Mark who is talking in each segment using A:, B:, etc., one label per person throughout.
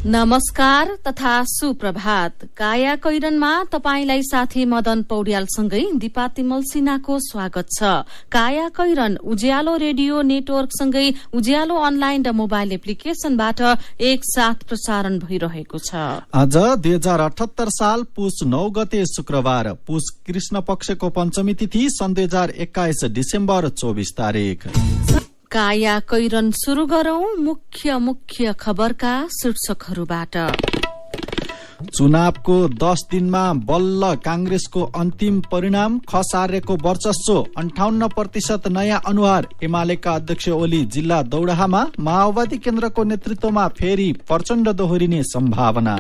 A: नमस्कार तथा सुप्रभात। काया कैरनमा तपाईलाई साथी मदन पौड्यालसँगै दिपा तिमल सिन्हाको स्वागत छ। काया कैरन उज्यालो रेडियो नेटवर्कसँगै उज्यालो अनलाइन र मोबाइल एप्लिकेशनबाट एकसाथ प्रसारण भइरहेको छ।
B: आज 2078 साल पुस 9 गते शुक्रबार, पुस कृष्ण पक्षको पञ्चमी तिथि, सन् 2021 डिसेम्बर 24 तारिक।
A: काया कैरन सुरु गरौं मुख्य खबरका शीर्षकहरूबाट।
B: चुनावको 10 दिनमा बल्ल कांग्रेसको अन्तिम परिणाम, खसारेको वर्चस्व 58% नयाँ अनुहार। एमालेका अध्यक्ष ओली जिल्ला दौडाहामा, माओवादी केन्द्रको नेतृत्वमा फेरि प्रचण्ड दोहोरिने सम्भावना।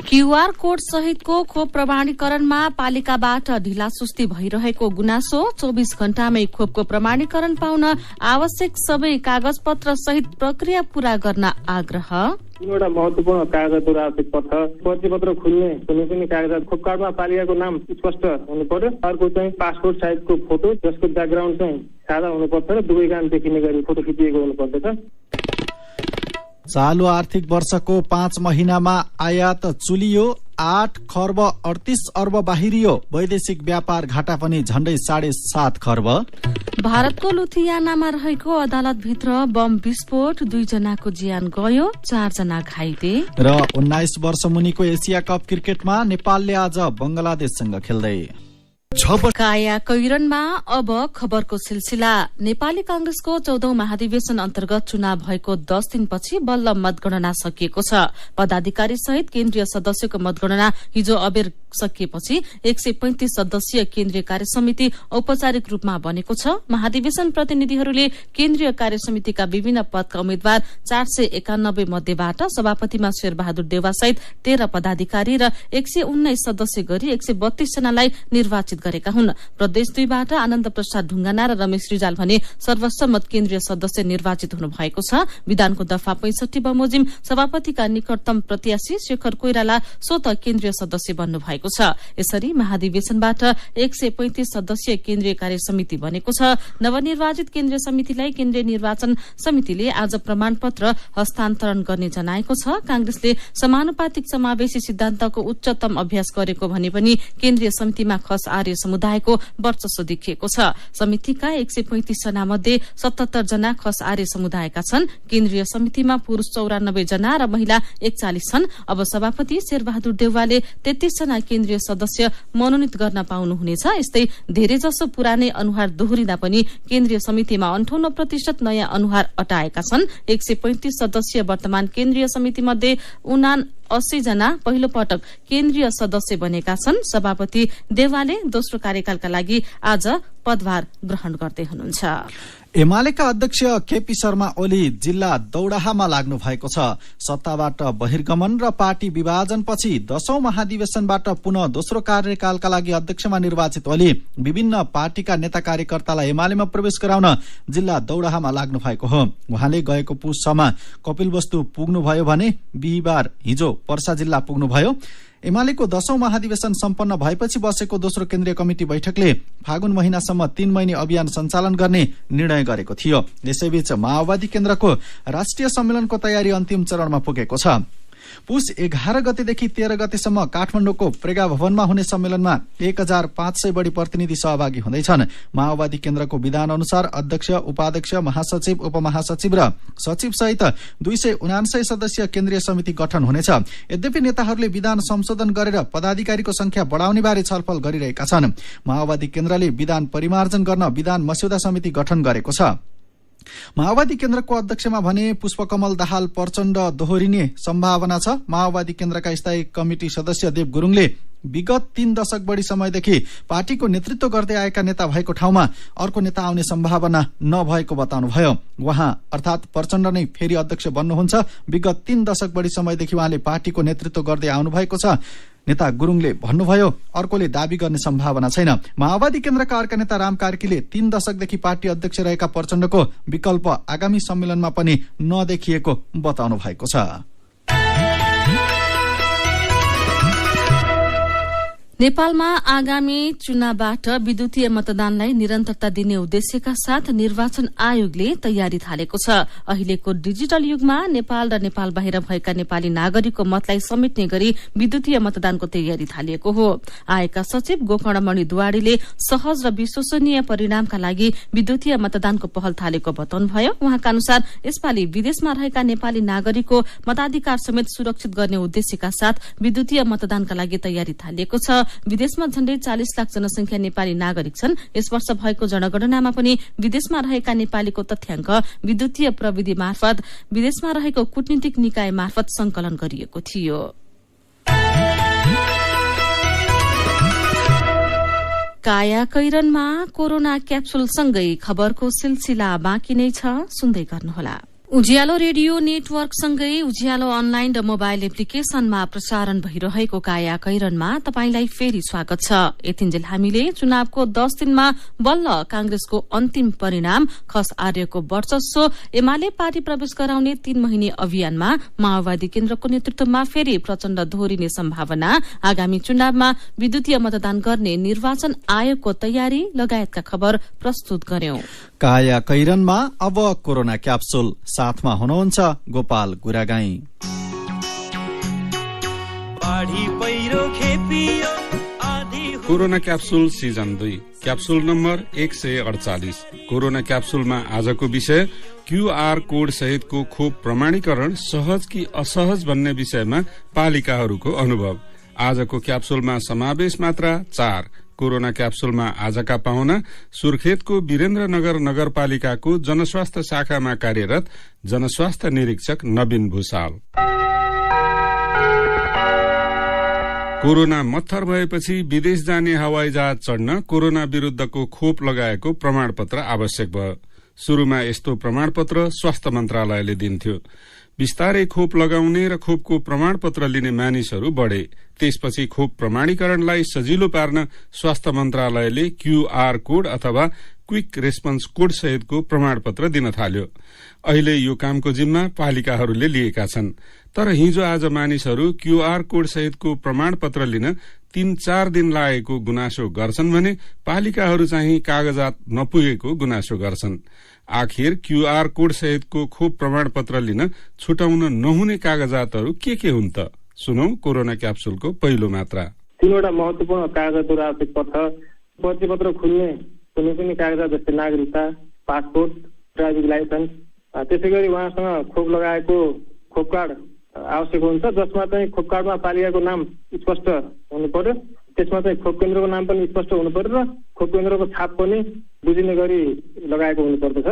A: क्यूआर कोड सहितको खोप प्रमाणीकरणमा पालिकाबाट ढिलासुस्ती भइरहेको गुनासो। 24 घण्टामै खोपको प्रमाणीकरण पाउन आवश्यक सबै कागजपत्र सहित प्रक्रिया पूरा गर्न आग्रह।
C: तीनवटा महत्वपूर्ण कागजहरू आवश्यक पर्छ। परिचय पत्र खुल्ने कुनै पनि कागजात खोप कार्डमा पालिकाको नाम स्पष्ट हुनु पर्यो। अर्को चाहिँ पासपोर्ट साइजको फोटो, जसको ब्याकग्राउन्ड चाहिँ सादा हुनुपर्छ र दुवै कान देखिने गरी फोटो खिचिएको हुनुपर्दछ।
B: चालु आर्थिक वर्षको 5 महिनामा आयात चुलियो, 8 खर्ब 38 अर्ब बाहिरियो। वैदेशिक व्यापार घाटा पनि झण्डै 7.5 खर्ब।
A: भारतको लुथियानामा रहेको अदालतभित्र बम विस्फोट, 2 जनाको ज्यान गयो, 4 जना घाइते। र
B: 19 वर्ष मुनिको एसिया कप क्रिकेटमा नेपालले आज बंगलादेशसँग खेल्दै। काया कैरनमा अब खबरको सिलसिला। नेपाली कांग्रेसको 14औं महाधिवेशन अन्तर्गत चुनाव भएको 10 दिनपछि बल्ल मतगणना सकिएको छ। पदाधिकारी सहित केन्द्रीय सदस्यको मतगणना हिजो अबेर सकिएपछि 135 सदस्यीय केन्द्रीय कार्य समिति औपचारिक रूपमा बनेको छ। महाधिवेशन प्रतिनिधिहरूले केन्द्रीय कार्य समितिका विभिन्न पदका उम्मेद्वार 491 मध्येबाट सभापतिमा शेरबहादुर देउवा सहित 13 पदाधिकारी र 119 सदस्य गरी 132 जनालाई निर्वाचित गरेका हुन्। प्रदेश 2 बाट आनन्द प्रसाद ढुङ्गाना र रमेश रिजाल भने सर्वसम्मत केन्द्रीय सदस्य निर्वाचित हुनु भएको छ। विधानको दफा 65 बमोजिम सभापतिका निकटतम प्रत्याशी शेखर कोइराला स्वत केन्द्रीय सदस्य बन्नु भएको छ। यसरी महाधिवेशनबाट 135 सदस्यीय केन्द्रीय कार्य समिति बनेको छ। नवनिर्वाचित केन्द्रीय समितिलाई केन्द्रीय निर्वाचन समितिले आज प्रमाणपत्र हस्तान्तरण गर्ने जनाएको छ। कांग्रेसले समानुपातिक समावेशी सिद्धान्तको उच्चतम अभ्यास गरेको भने पनि केन्द्रीय समितिमा खस आर्य समुदायको वर्चस्व देखिएको छ। समितिका 135 जना मध्ये 77 जना खस आर्य समुदायका छन्। केन्द्रीय समितिमा पुरूष 94 जना र महिला 41 छन्। अब सभापति शेरबहादुर देउवाले 33 जना केन्द्रीय सदस्य मनोनित गर्न पाउनुहुनेछ। यस्तै धेरै जसो पुरानै अनुहार दोहोरिँदा पनि केन्द्रीय समितिमा 58% नयाँ अनुहार अटाएका छन्। 135 सदस्यीय वर्तमान केन्द्रीय समिति मध्ये 79 जना पहिलो पटक केन्द्रीय सदस्य बनेका छन्। सभापति देउवाले दोस्रो कार्यकालका लागि आज पदभार ग्रहण गर्दै हुनुहुन्छ। एमालेका अध्यक्ष केपी शर्मा ओली जिल्ला दौडाहामा लाग्नु भएको छ। सत्ताबाट बहिर्गमन र पार्टी विभाजनपछि 10औं महाधिवेशनबाट पुनः दोस्रो कार्यकालका लागि अध्यक्षमा निर्वाचित ओली विभिन्न पार्टीका नेता कार्यकर्तालाई एमालेमा प्रवेश गराउन जिल्ला दौडाहामा लाग्नु भएको हो। उहाँले गएको पुसमा कपिलवस्तु पुग्नुभयो भने बिहिबार हिजो पर्सा जिल्ला पुग्नुभयो। एमालेको 10औं महाधिवेशन सम्पन्न भएपछि बसेको दोस्रो केन्द्रीय कमिटी बैठकले फागुन महिनासम्म 3 महिने अभियान सञ्चालन गर्ने निर्णय गरेको थियो। यसैबीच माओवादी केन्द्रको राष्ट्रिय सम्मेलनको तयारी अन्तिम चरणमा पुगेको छ। पुस 11 गतेदेखि 13 गतेसम्म काठमाडौँको प्रेगा भवनमा हुने सम्मेलनमा 1500 बढी प्रतिनिधि सहभागी हुँदैछन्। माओवादी केन्द्रको विधान अनुसार अध्यक्ष, उपाध्यक्ष, महासचिव, उपमहासचिव र सचिव सहित 279 सदस्यीय केन्द्रीय समिति गठन हुनेछ। यद्यपि नेताहरूले विधान संशोधन गरेर पदाधिकारीको संख्या बढाउने बारे छलफल गरिरहेका छन्। माओवादी केन्द्रले विधान परिमार्जन गर्न विधान मस्यौदा समिति गठन गरेको छ। माओवादी केन्द्रको अध्यक्षमा भने पुष्पकमल दाहाल प्रचण्ड दोहोरिने सम्भावना छ। माओवादी केन्द्रका स्थायी कमिटी सदस्य देव गुरुङले विगत 3 दशक बढी समयदेखि पार्टीको नेतृत्व गर्दै आएका नेता भएको ठाउँमा अर्को नेता आउने सम्भावना नभएको बताउनुभयो। उहाँ अर्थात प्रचण्ड नै फेरि अध्यक्ष बन्नुहुन्छ। विगत 3 दशक बढी समयदेखि उहाँले पार्टीको नेतृत्व गर्दै आउनु भएको छ। नेता गुरुङले भन्नुभयो, अर्कोले दाबी गर्ने सम्भावना छैन। माओवादी केन्द्रका अर्का नेता राम कार्कीले 3 दशकदेखि पार्टी अध्यक्ष रहेका प्रचण्डको विकल्प आगामी सम्मेलनमा पनि नदेखिएको बताउनु भएको छ।
A: नेपालमा आगामी चुनावबाट विद्युतीय मतदानलाई निरन्तरता दिने उद्देश्यका साथ निर्वाचन आयोगले तयारी थालेको छ। अहिलेको डिजिटल युगमा नेपाल र नेपाल बाहिर भएका नेपाली नागरिकको मतलाई समेट्ने गरी विद्युतीय मतदानको तयारी थालिएको हो। आएका सचिव गोकर्णमणि दुवाडीले सहज र विश्वसनीय परिणामका लागि विद्युतीय मतदानको पहल थालेको बताउनुभयो। उहाँका अनुसार यसपालि विदेशमा रहेका नेपाली नागरिकको मताधिकार समेत सुरक्षित गर्ने उद्देश्यका साथ विद्युतीय मतदानका लागि तयारी थालिएको छ। विदेशमा झण्डै 40 लाख जनसंख्या नेपाली नागरिक छन्। यस वर्ष भएको जनगणनामा पनि विदेशमा रहेका नेपालीको तथ्याङ्क विद्युतीय प्रविधि मार्फत विदेशमा रहेको कूटनीतिक निकाय मार्फत संकलन गरिएको थियो। कायाकैरनमा कोरोना क्याप्सुलसँगै खबरको सिलसिला बाँकी नै छ, सुन्दै गर्नुहोला। उज्यालो रेडियो नेटवर्कसँगै उज्यालो अनलाइन र मोबाइल एप्लिकेशनमा प्रसारण भइरहेको कायाकैरनमा तपाईंलाई फेरि स्वागत छ। यतिन्जेल हामीले चुनावको 10 दिनमा बल्ल कांग्रेसको अन्तिम परिणाम, खस आर्यको वर्चस्व, एमाले पार्टी प्रवेश गराउने 3 महिने अभियानमा माओवादी केन्द्रको नेतृत्वमा फेरि प्रचण्ड दोहोरिने सम्भावना, आगामी चुनावमा विद्युतीय मतदान गर्ने निर्वाचन आयोगको तयारी लगायतका खबर प्रस्तुत गर्यौं।
B: कायाकैरनमा अब कोरोना क्याप्सुल, साथमा हुनुहुन्छ Gopal Guragai.
D: Corona capsule season 2 capsule number 148। Corona क्याप्सुलमा आजको विषय क्यूआर कोड सहितको खोप प्रमाणीकरण सहज कि असहज भन्ने विषयमा पालिकाहरूको अनुभव। आजको क्याप्सुलमा समावेश मात्रा 4। कोरोना क्याप्सुलमा आजका पाहुना सुर्खेतको वीरेन्द्रनगर नगरपालिकाको जनस्वास्थ्य शाखामा कार्यरत जनस्वास्थ्य निरीक्षक नवीन भूषाल। कोरोना मत्थर भएपछि विदेश जाने हवाई जहाज चढ्न कोरोना विरूद्धको खोप लगाएको प्रमाणपत्र आवश्यक भयो। शुरूमा यस्तो प्रमाणपत्र स्वास्थ्य मन्त्रालयले दिन्थ्यो। बिस्तारै खोप लगाउने र खोपको प्रमाणपत्र लिने मानिसहरू बढ़े। त्यसपछि खोप प्रमाणीकरणलाई सजिलो पार्न स्वास्थ्य मन्त्रालयले क्यूआर कोड अथवा क्विक रेस्पोन्स कोड सहितको प्रमाणपत्र दिन थाल्यो। अहिले यो कामको जिम्मा पालिकाहरूले लिएका छन्। तर हिजो आज मानिसहरू क्यूआर कोड सहितको प्रमाणपत्र लिन 3-4 दिन लागेको गुनासो गर्छन् भने पालिकाहरू चाहिँ कागजात नपुगेको गुनासो गर्छन्। आखिर क्यूआर कोड सहितको खोप प्रमाणपत्र लिन छुटाउन नहुने कागजातहरू के हुन् त? सुनौ कोरोना क्याप्सुलको पहिलो मात्रा।
C: 3वटा महत्वपूर्ण कागजातहरू आवश्यक पर्छ। परिचय पत्र खुल्ने कुनै पनि कागजात जस्तै नागरिकता, पासपोर्ट, ड्राइभिङ लाइसेन्स, त्यसै गरी उहाँसँग खोप लगाएको खोप कार्ड आवश्यक हुन्छ, जसमा चाहिँ खोप कार्डमा पालिकाको नाम स्पष्ट हुनु पर्यो। त्यसमा चाहिँ खोप केन्द्रको नाम पनि स्पष्ट हुनु पर्यो र खोप केन्द्रको छाप पनि बुझिने गरी लगाएको हुनु पर्दछ।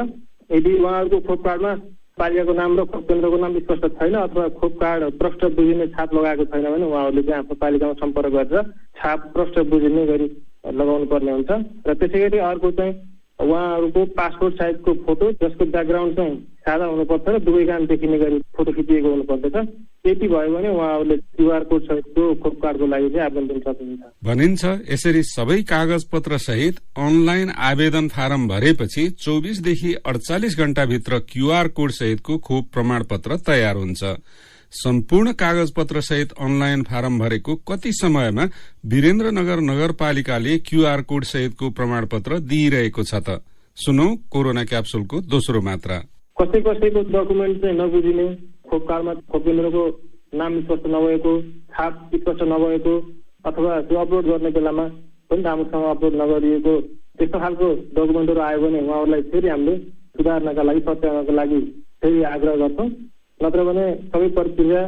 C: यदि उहाँहरूको खोप कार्डमा पालिकाको नाम र खोप केन्द्रको नाम स्पष्ट छैन अथवा खोप कार्ड प्रष्ट बुझिने छाप लगाएको छैन भने उहाँहरूले चाहिँ आफ्नो पालिकामा सम्पर्क गरेर छाप प्रष्ट बुझिने गरी लगाउनु पर्ने हुन्छ। र त्यसै गरी अर्को चाहिँ उहाँहरूको पासपोर्ट साइजको फोटो जसको ब्याकग्राउन्ड चाहिँ सादा हुनुपर्छ र दुवै कान देखिने गरी फोटो खिचिएको हुनुपर्दछ। यति भयो भने उहाँहरूले क्यूआर कोड सहितको खोप कार्डको लागि चाहिँ आवेदन दिन सक्नुहुन्छ।
D: भनिन्छ यसरी सबै कागज पत्र सहित अनलाइन आवेदन फारम भरेपछि 24 देखि 48 घण्टाभित्र क्यूआर कोड सहितको खोप प्रमाणपत्र तयार हुन्छ। सम्पूर्ण कागज पत्र सहित अनलाइन फारम भरेको कति समयमा वीरेन्द्रनगर नगरपालिकाले क्यूआर कोड सहितको प्रमाणपत्र दिइरहेको छ त? सुनौ कोरोना क्याप्सुलको दोस्रो मात्रा।
C: कसैको डकुमेन्ट चाहिँ नबुझिने, खोप कार्डमा खोप केन्द्रको नाम स्पष्ट नभएको, छाप स्पष्ट नभएको अथवा त्यो अपलोड गर्ने बेलामा पनि राम्रोसँग अपलोड नगरिएको त्यस्तो खालको डकुमेन्टहरू आयो भने उहाँहरूलाई फेरि हामीले सुधार्नका लागि, सत्याउनका लागि फेरि आग्रह गर्छौँ। नत्र भने सबै प्रक्रिया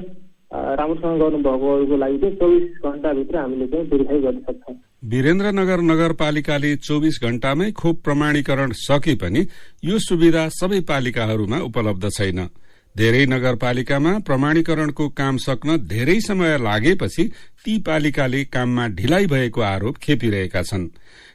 C: राम्रोसँग गर्नुभएकोहरूको लागि चाहिँ 24 घण्टाभित्र हामीले चाहिँ भेरिफाई गर्न सक्छौँ।
D: वीरेन्द्रनगर नगरपालिकाले 24 घण्टामै खोप प्रमाणीकरण सके पनि यो सुविधा सबै पालिकाहरूमा उपलब्ध छैन। धेरै नगरपालिकामा प्रमाणीकरणको काम सक्न धेरै समय लागेपछि ती पालिकाले काममा ढिलाइ भएको आरोप खेपिरहेका छन्।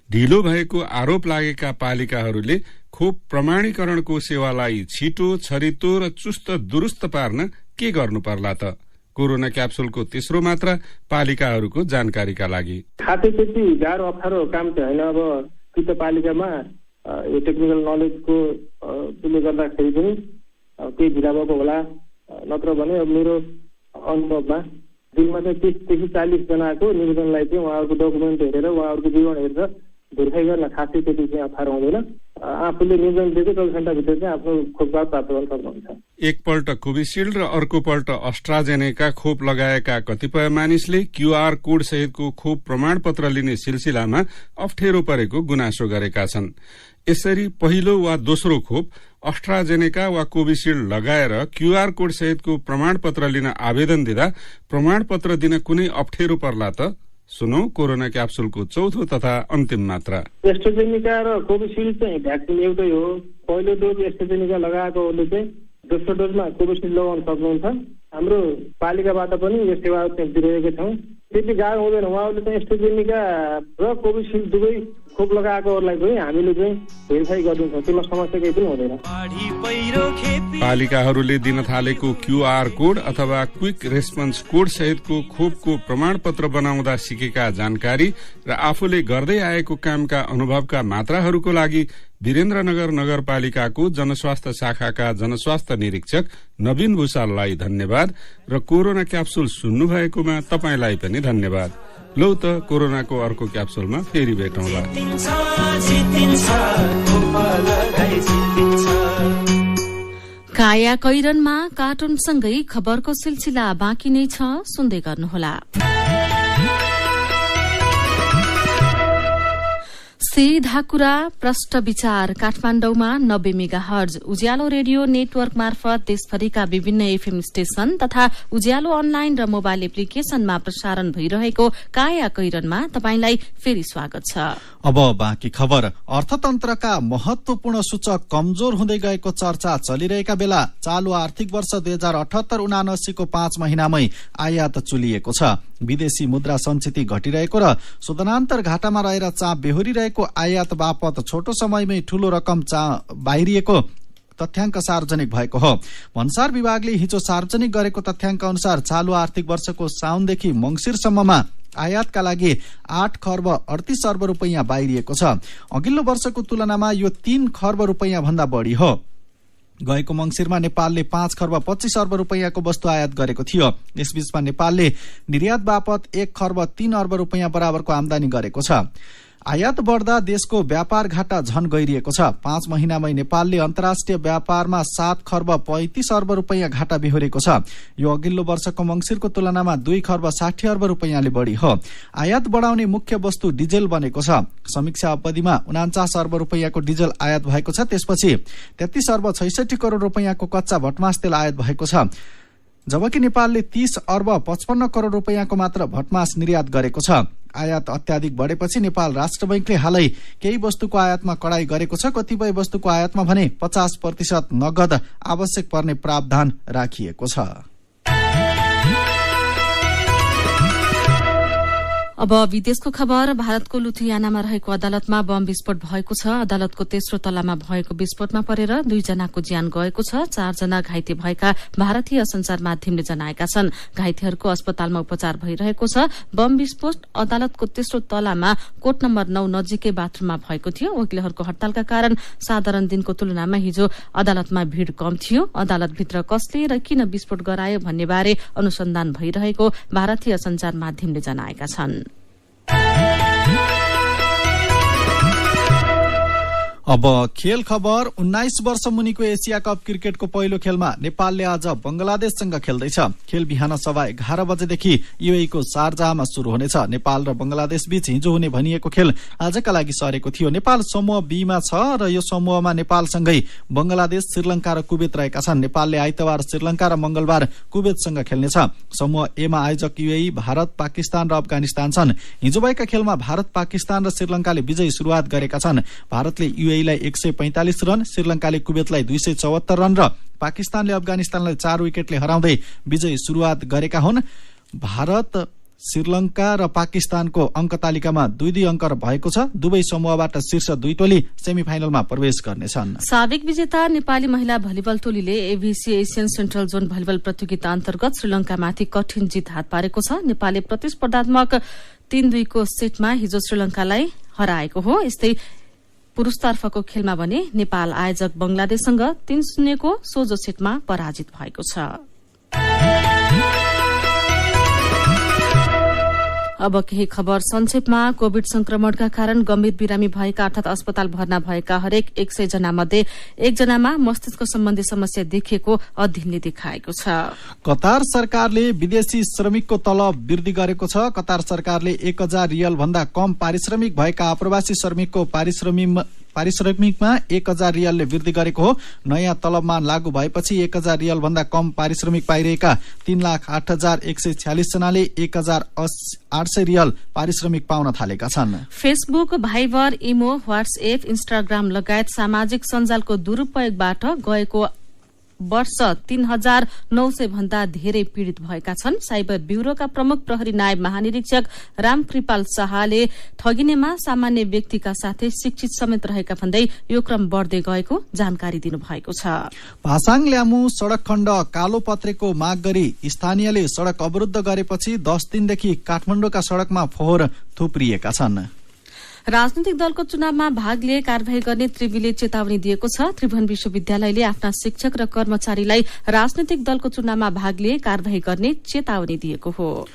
D: ढिलो भएको आरोप लागेका पालिकाहरूले खोप प्रमाणीकरणको सेवालाई छिटो, छरितो र चुस्त दुरुस्त पार्न के गर्नु पर्ला त? कोरोना क्याप्सुलको तेस्रो मात्रा पालिकाहरूको जानकारीका लागि।
C: खासै त्यति गाह्रो अप्ठ्यारो काम चाहिँ होइन। अब कि त पालिकामा यो टेक्निकल नलेजको त्यसले गर्दाखेरि पनि केही ढिला भएको होला, नत्र भने मेरो अनुभवमा दिनमा चाहिँ 30 देखि 40 जनाको निवेदनलाई चाहिँ उहाँहरूको डकुमेन्ट हेरेर उहाँहरूको विवरण हेरेर भेरिफाई गर्न खासै त्यति चाहिँ अप्ठ्यारो हुँदैन। आफूले निवेदन दिएको 24 घण्टाभित्र चाहिँ आफ्नो खोपबाट प्राप्त गर्न सक्नुहुन्छ।
D: एकपल्ट कोभिसिल्ड र अर्कोपल्ट अस्ट्राजेनेका खोप लगाएका कतिपय मानिसले क्यूआर कोड सहितको खोप प्रमाणपत्र लिने सिलसिलामा अप्ठ्यारो परेको गुनासो गरेका छन्। यसरी पहिलो वा दोस्रो खोप अस्ट्राजेनेका वा कोभिसिल्ड लगाएर क्यूआर कोड सहितको प्रमाणपत्र लिन आवेदन दिँदा प्रमाणपत्र दिन कुनै अप्ठ्यारो पर्ला त? सुनौ कोरोना क्याप्सुलको चौथो तथा अन्तिम मात्रा।
C: एस्ट्राजेनेका र कोभिसिल्ड चाहिँ भ्याक्सिन एउटै हो। पहिलो डोज एस्ट्राजेनेका लगाएकोहरूले चाहिँ दोस्रो डोजमा कोभिसिल्ड लगाउन सक्नुहुन्छ। हाम्रो पालिकाबाट पनि यो सेवा चाहिँ दिइरहेका छौँ। त्यति गाह्रो हुँदैन। उहाँहरूले चाहिँ एस्ट्राजेनेका र कोभिसिल्ड दुवै खोप लगाएकोहरूलाई पनि हामीले चाहिँ भेरिफाई गरिदिन्छौँ। त्यसमा समस्या केही पनि हुँदैन।
D: पालिकाहरूले दिन थालेको क्यूआर कोड अथवा क्विक रेस्पोन्स कोड सहितको खोपको प्रमाणपत्र बनाउँदा सिकेका जानकारी र आफूले गर्दै आएको कामका अनुभवका मात्राहरूको लागि वीरेन्द्रनगर नगरपालिकाको जनस्वास्थ्य शाखाका जनस्वास्थ्य निरीक्षक नवीन भूषाललाई धन्यवाद र कोरोना क्याप्सुल सुन्नु भएकोमा तपाईलाई पनि धन्यवाद। लौ त कोरोनाको अर्को क्याप्सुलमा फेरि भेटौँला।
A: काया कैरनमा कार्टुनसँगै खबरको सिलसिला बाँकी नै छ, सुन्दै गर्नुहोला। सीधा कुरा प्रष्ट विचार काठमाडौँमा 90 मेगाहर्ज उज्यालो रेडियो नेटवर्क मार्फत देशभरिका विभिन्न एफएम स्टेशन तथा उज्यालो अनलाइन र मोबाइल एप्लिकेशनमा प्रसारण भइरहेको काया कैरनमा तपाईंलाई फेरि स्वागत छ।
B: अब बाँकी खबर। अर्थतन्त्रका महत्वपूर्ण सूचक कमजोर हुँदै गएको चर्चा चलिरहेका बेला चालू आर्थिक वर्ष 2078-79 को 5 महिनामै आयात चुलिएको छ। विदेशी मुद्रा सञ्चिति घटिरहेको र शोधनान्तर घाटामा रहेर चाप बेहोरिरहेको आयात बापत छोटो समयमै ठूलो रकम बाहिरिएको तथ्याङ्क सार्वजनिक भएको हो। भन्सार विभागले हिजो सार्वजनिक गरेको तथ्याङ्क अनुसार चालू आर्थिक वर्षको साउनदेखि मंसिरसम्ममा आयातका लागि 8 खर्ब 38 अर्ब रुपैयाँ बाहिरिएको छ। अघिल्लो वर्षको तुलनामा यो 3 खर्ब रुपैयाँ भन्दा बढ़ी हो। गएको मंसिरमा नेपालले 5 खर्ब 25 अर्ब रुपैयाँको वस्तु आयात गरेको थियो। यसबीचमा नेपालले निर्यात बापत 1 खर्ब 3 अर्ब रुपैयाँ बराबरको आमदानी गरेको छ। आयात बढ्दा देशको व्यापार घाटा झन गइरिएको छ। 5 महिनामै नेपालले अन्तर्राष्ट्रिय व्यापारमा 7 खर्ब 35 अर्ब रुपैयाँ घाटा बेहोरेको छ। यो अघिल्लो वर्षको मंसिरको तुलनामा 2 खर्ब 60 अर्ब रुपैयाँले बढ़ी हो। आयात बढ़ाउने मुख्य वस्तु डिजेल बनेको छ। समीक्षा अवधिमा 49 अर्ब रुपैयाँको डिजेल आयात भएको छ। त्यसपछि 33 अर्ब 66 करोड़ रुपैयाँको कच्चा भटमास तेल आयात भएको छ, जबकि नेपालले 30 अर्ब 55 करोड़ रुपैयाँको मात्र भटमास निर्यात गरेको छ। आयात अत्याधिक बढेपछि नेपाल राष्ट्र बैंकले हालै केही वस्तुको आयातमा कडाई गरेको छ। कतिपय वस्तुको आयातमा भने 50% नगद आवश्यक पर्ने प्रावधान राखिएको छ।
A: अब विदेशको खबर। भारतको लुधियानामा रहेको अदालतमा बम विस्फोट भएको छ। अदालतको तेस्रो तलामा भएको विस्फोटमा परेर 2 जनाको ज्यान गएको छ। 4 जना घाइते भएका भारतीय संचार माध्यमले जनाएका छन्। घाइतेहरूको अस्पतालमा उपचार भइरहेको छ। बम विस्फोट अदालतको तेस्रो तलामा कोर्ट नम्बर 9 नजिकै बाथरूममा भएको थियो। वकिलहरूको हड़तालका कारण साधारण दिनको तुलनामा हिजो अदालतमा भीड़ कम थियो। अदालतभित्र कसले र किन विस्फोट गरायो भन्ने बारे अनुसन्धान भइरहेको भारतीय संचार माध्यमले जनाएका छन्।
B: अब खेल खबर। 19 वर्ष मुनिको एशिया कप क्रिकेटको पहिलो खेलमा नेपालले आज बंगलादेशसँग खेल्दैछ। खेल बिहान 11:15 बजेदेखि यूएईको शारजाहमा शुरू हुनेछ। नेपाल र बंगलादेश बीच हिजो हुने भनिएको खेल आजका लागि सरेको थियो। नेपाल समूह बी मा छ र यो समूहमा नेपालसँगै बंगलादेश, श्रीलंका र कुवेत रहेका छन्। नेपालले आइतबार श्रीलंका र मंगलबार कुवेतसँग खेल्नेछ। समूह ए मा आयोजक यूएई, भारत, पाकिस्तान र अफगानिस्तान छन्। हिजो भएका खेलमा भारत, पाकिस्तान र श्रीलंकाले विजयी शुरूआत गरेका छन्। भारतले यूएई 145 रन, श्रीलंकाले कुवेतलाई 274 रन र पाकिस्तानले अफगानिस्तानलाई 4 विकेटले हराउँदै विजयी शुरूआत गरेका हुन्। भारत, श्रीलंका र पाकिस्तानको अंक तालिकामा 2-2 अंक भएको छ। दुवै समूहबाट शीर्ष 2 टोली सेमिफाइनलमा प्रवेश गर्नेछन्।
A: साबिक विजेता नेपाली महिला भलिबल टोलीले AVC Asian central John volleyball प्रतियोगिता अन्तर्गत श्रीलंकामाथि कठिन जित हात पारेको छ। नेपालले प्रतिस्पर्धात्मक 3-2 को सेटमा हिजो श्रीलंकालाई हराएको हो। यस्तै पुरूषतर्फको खेलमा भने नेपाल आयोजक बंगलादेशसँग 3-0 को सोझो सेटमा पराजित भएको छ। अब केही खबर संक्षेपमा। कोविड संक्रमणका कारण गम्भीर बिरामी भएका अर्थात अस्पताल भर्ना भएका हरेक 100 जना मध्ये 1 जनामा मस्तिष्क सम्बन्धी समस्या देखिएको अध्ययनले देखाएको छ।
B: कतार सरकारले विदेशी श्रमिकको तलब वृद्धि गरेको छ। कतार सरकारले 1000 रियल भन्दा कम पारिश्रमिक भएका आप्रवासी श्रमिकको पारिश्रमिकमा 1000 रियलले वृद्धि गरेको हो। नयाँ तलबमान लागू भएपछि 1000 रियल भन्दा कम पारिश्रमिक पाइरहेका 3,08,146 जनाले 1,800 रियल पारिश्रमिक पाउन थालेका छन्।
A: फेसबुक, भाइबर, इमो, व्हाट्सएप, इन्स्टाग्राम लगायत सामाजिक सञ्जालको दुरूपयोगबाट गएको वर्ष 3,900 भन्दा धेरै पीड़ित भएका छन्। साइबर ब्यूरोका प्रमुख प्रहरी नायब महानिरीक्षक रामकृपाल शाहले ठगिनेमा सामान्य व्यक्तिका साथै शिक्षित समेत रहेका भन्दै यो क्रम बढ्दै गएको जानकारी दिनुभएको छ।
B: पासाङ ल्यामु सड़क खण्ड कालो पत्रेको माग गरी स्थानीयले सड़क अवरुद्ध गरेपछि 10 दिनदेखि काठमाडौँका सड़कमा फोहोर थुप्रिएका छन्।
A: राजनैतिक दलको चुनावमा भाग लिए कार्यवाही गर्ने त्रिवीले चेतावनी दिएको छ। त्रिभुवन विश्वविद्यालयले आफ्ना शिक्षक र कर्मचारीलाई राजनैतिक दलको चुनावमा भाग लिए कार्यवाही गर्ने चेतावनी दिएको हो।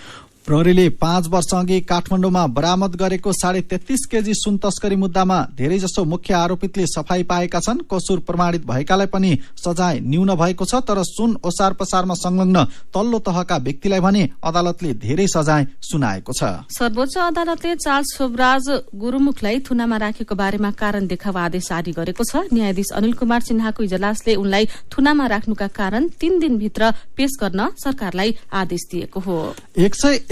B: प्रहरीले 5 वर्ष अघि काठमाडौँमा बरामद गरेको 33.5 केजी सुन तस्करी मुद्दामा धेरैजसो मुख्य आरोपितले सफाई पाएका छन्। कसूर प्रमाणित भएकालाई पनि सजाय न्यून भएको छ, तर सुन ओसार पसारमा संलग्न तल्लो तहका व्यक्तिलाई भने अदालतले धेरै सजाय सुनाएको छ।
A: सर्वोच्च अदालतले चार्ल्स शोभराज गुरुमुखलाई थुनामा राखेको बारेमा कारण देखावा आदेश जारी गरेको छ। न्यायाधीश अनिल कुमार सिन्हाको इजलासले उनलाई थुनामा राख्नुका कारण 3 दिनभित्र पेश गर्न सरकारलाई आदेश दिएको हो।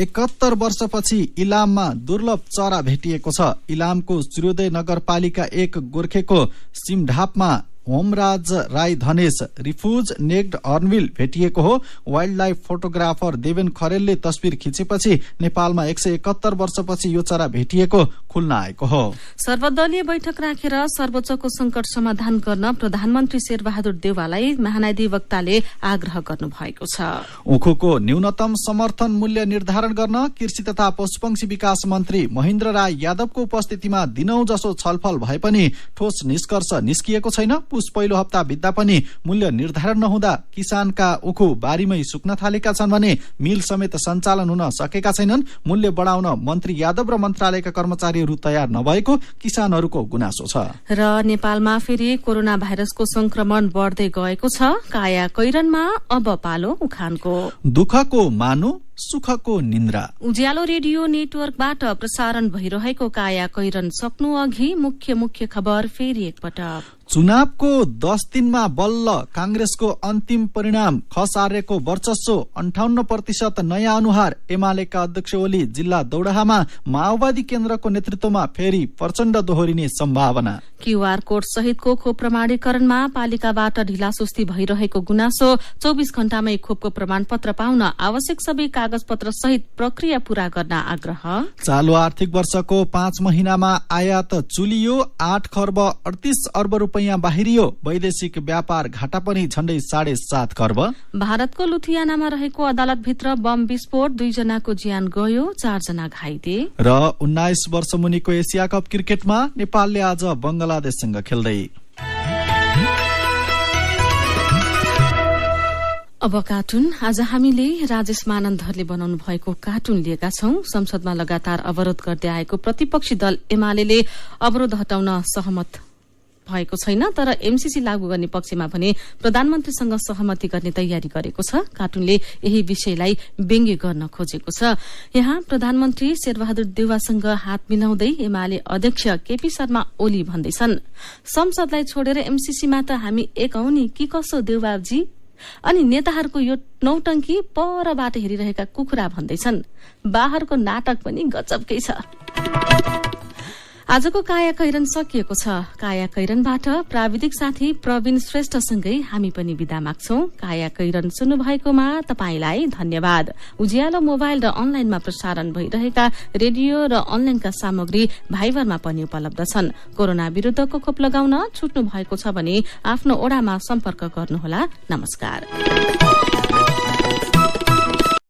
B: 171 वर्षपछि इलाममा दुर्लभ चरा भेटिएको छ। इलामको सूर्योदय नगरपालिका 1 गोर्खेको सिमढापमा होमराज राई धनेश रिफ्युज नेक्ड हर्नबिल भेटिएको हो। वाइल्ड लाइफ फोटोग्राफर देवेन खरेलले तस्बिर खिचेपछि नेपालमा 171 वर्षपछि यो चरा भेटिएको खुल्न आएको हो।
A: सर्वदलीय बैठक राखेर सर्वोच्चको संकट समाधान गर्न प्रधानमन्त्री शेरबहादुर देउवालाई महाधिवक्ताले आग्रह गर्नु भएको छ।
B: उखुको न्यूनतम समर्थन मूल्य निर्धारण गर्न कृषि तथा पशुपक्षी विकास मन्त्री महेन्द्र राय यादवको उपस्थितिमा दिनौं जसो छलफल भए पनि ठोस निष्कर्ष निस्किएको छैन। पुस पहिलो हप्ता बित्दा पनि मूल्य निर्धारण नहुँदा किसानका उखु बारीमै सुक्न थालेका छन् भने मिल समेत सञ्चालन हुन सकेका छैनन्। मूल्य बढाउन मन्त्री यादव र मन्त्रालयका कर्मचारीहरू तयार नभएको किसानहरूको गुनासो छ।
A: र नेपालमा फेरि कोरोना भाइरसको संक्रमण बढ्दै गएको छ। काया कैरनमा अब पालो उखानको।
B: दुःखको मानु सुखको निन्द्रा।
A: उज्यालो रेडियो नेटवर्कबाट प्रसारण भइरहेको काया कैरन सक्नु अघि मुख्य खबर फेरि एकपटक।
B: चुनावको 10 दिनमा बल्ल कांग्रेसको अन्तिम परिणाम। खस आर्यको वर्चस्व 58% नयाँ अनुहार। एमालेका अध्यक्ष ओली जिल्ला दौडहामा माओवादी केन्द्रको नेतृत्वमा फेरि प्रचण्ड दोहोरिने सम्भावना। क्यूआर कोड सहितको खोप प्रमाणीकरणमा पालिकाबाट ढिलासुस्ती भइरहेको गुनासो। 24 घण्टामै खोपको प्रमाणपत्र पाउन आवश्यक सबै कागज पत्र सहित प्रक्रिया पूरा गर्न आग्रह। चालू आर्थिक वर्षको 5 महिनामा आयात चुलियो। 8 खर्ब 38 अर्ब रुपैयाँ बाहिरियो। वैदेशिक व्यापार घाटा पनि झण्डै 7.5 खर्ब। भारतको लुथियानामा रहेको अदालतभित्र बम विस्फोट। 2 जनाको ज्यान गयो, 4 जना घाइते। र 19 वर्ष मुनिको एसिया कप क्रिकेटमा नेपालले आज बंगलादेशसँग खेल्दै। अब कार्टुन। आज हामीले राजेश मानन्दरले बनाउनु भएको कार्टुन लिएका छौं। संसदमा लगातार अवरोध गर्दै आएको प्रतिपक्षी दल एमाले अवरोध हटाउन सहमत भएको छैन, तर एमसीसी लागू गर्ने पक्षमा भने प्रधानमन्त्रीसँग सहमति गर्ने तयारी गरेको छ। कार्टुनले यही विषयलाई व्यङ्ग्य गर्न खोजेको छ। यहाँ प्रधानमन्त्री शेरबहादुर देउवासँग हात मिलाउँदै एमाले अध्यक्ष केपी शर्मा ओली भन्दैछन्, संसदलाई छोडेर एमसीसीमा त हामी एक हौ नि कि कसो देउवाजी। अनि नेताहरूको यो नौटंकी परबाट हेरिरहेका कुखुरा भन्दैछन्, बाहरको नाटक पनि गजबकै छ। आजको काया कैरन सकिएको छ। काया कैरनबाट प्राविधिक साथी प्रवीण श्रेष्ठसँगै हामी पनि बिदा माग्छौं। काया कैरन सुन्नु भएकोमा तपाईलाई धन्यवाद। उज्यालो मोबाइल र अनलाइनमा प्रसारण भइरहेका रेडियो र अनलाइनका सामग्री भाइबरमा पनि उपलब्ध छन्। कोरोना विरूद्धको खोप लगाउन छुट्नु भएको छ भने आफ्नो ओडामा सम्पर्क गर्नुहोला। नमस्कार।